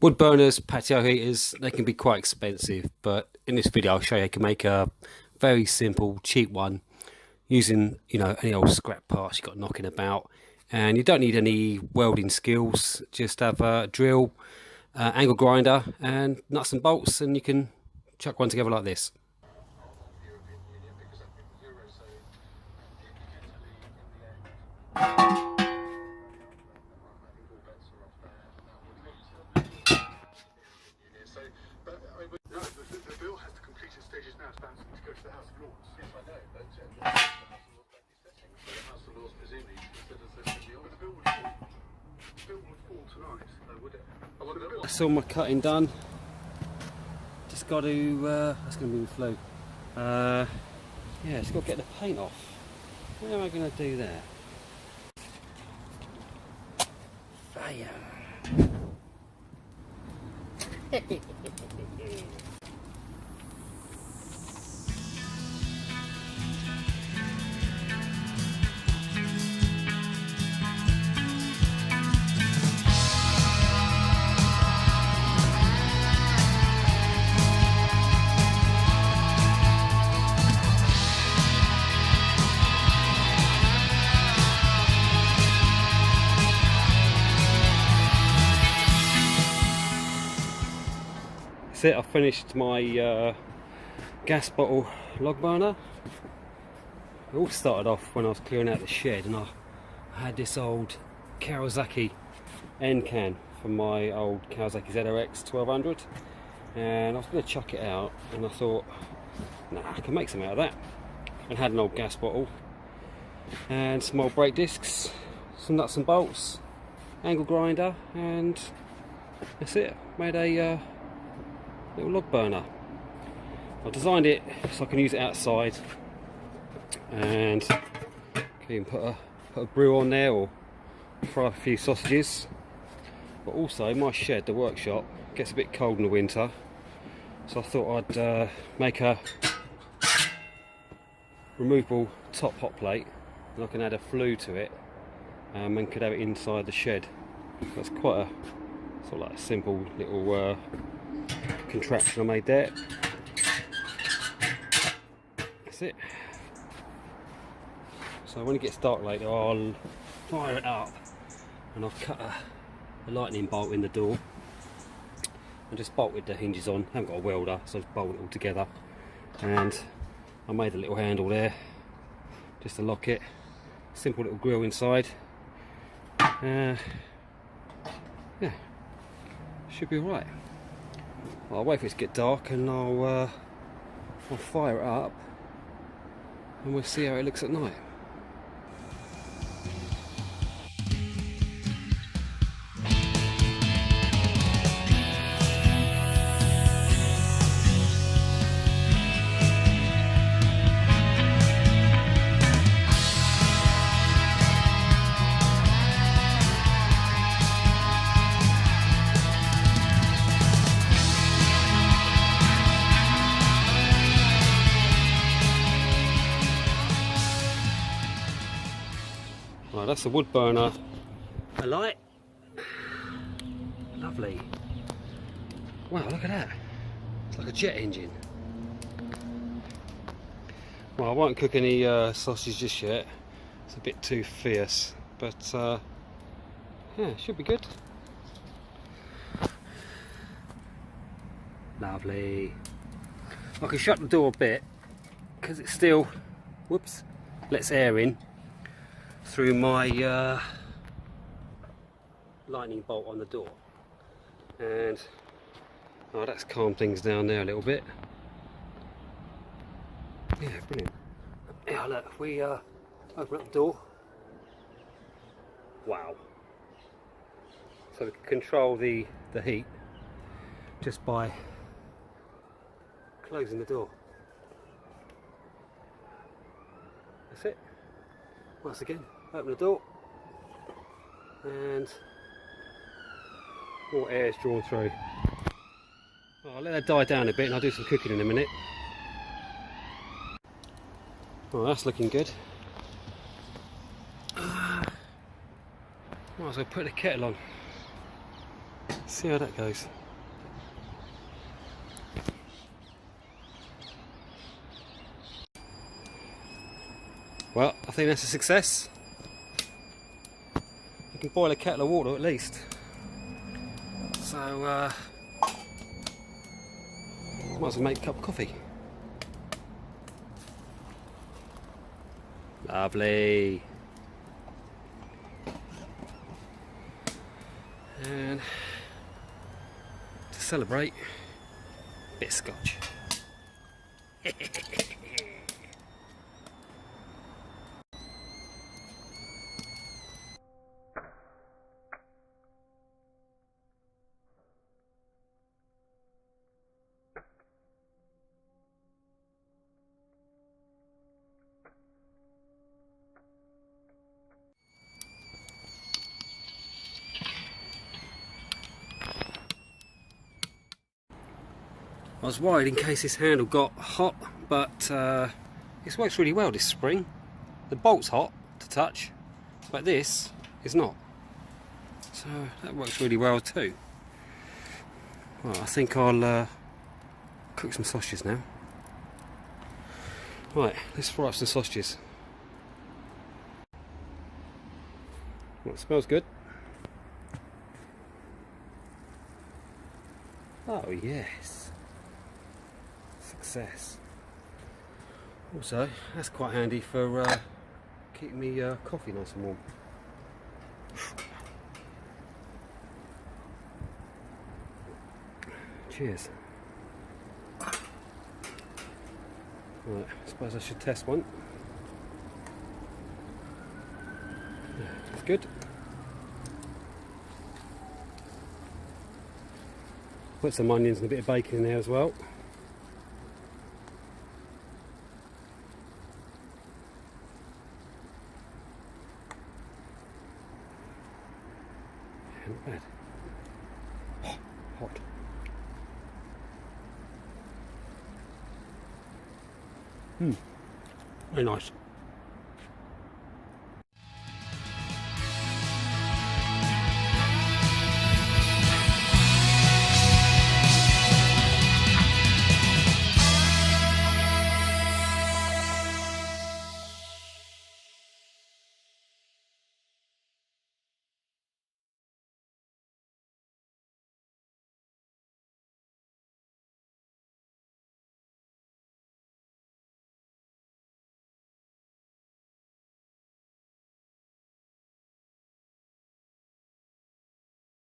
Wood burners, patio heaters, they can be quite expensive, but in this video I'll show you how you can make a very simple, cheap one using, any old scrap parts you've got knocking about. And you don't need any welding skills, just have a drill, angle grinder and nuts and bolts, and you can chuck one together like this. That's all my cutting done. Just got to, that's going to be the flu. Yeah, just got to get the paint off. How am I going to do that? Fire! That's it, I finished my gas bottle log burner. It all started off when I was clearing out the shed, and I had this old Kawasaki end can from my old Kawasaki ZRX 1200, and I was going to chuck it out, and I thought, nah, I can make something out of that. And had an old gas bottle and some old brake discs, some nuts and bolts, angle grinder, and that's it. Made a little log burner. I designed it so I can use it outside, and can put a brew on there or fry a few sausages. But also my shed, the workshop, gets a bit cold in the winter, so I thought I'd make a removable top hot plate, and I can add a flue to it, and could have it inside the shed. That's quite a sort of like a simple little contraption I made there. That's it. So when it gets dark later, I'll fire it up, and I've cut a lightning bolt in the door and just bolted the hinges on. I haven't got a welder, so I've bolted it all together, and I made a little handle there just to lock it. Simple little grill inside. Yeah, should be alright. I'll wait for it to get dark, and I'll fire it up, and we'll see how it looks at night. Right, that's a wood burner. A light. Lovely. Wow, look at that. It's like a jet engine. Well, I won't cook any sausage just yet. It's a bit too fierce, but yeah, should be good. Lovely. I can shut the door a bit because it's still, whoops, lets air in through my lightning bolt on the door, and that's calmed things down there a little bit. Yeah, brilliant. Yeah, look, if we open up the door, wow. So we can control the heat just by closing the door. That's it. Once again, open the door, and more air is drawn through. I'll let that die down a bit, and I'll do some cooking in a minute. Oh, that's looking good. Might as well put the kettle on. See how that goes. Well, I think that's a success. You can boil a kettle of water at least. So, might as well make a cup of coffee. Lovely. And to celebrate, a bit of scotch. I was worried in case this handle got hot, but this works really well, this spring. The bolt's hot to touch, but this is not. So that works really well too. Well, I think I'll cook some sausages now. Right, let's fry up some sausages. Well, it smells good. Oh yes. Success. Also, that's quite handy for keeping me coffee nice and warm. Cheers. Right, I suppose I should test one. Yeah, that's good. Put some onions and a bit of bacon in there as well. Not bad. Oh, hot. Very nice.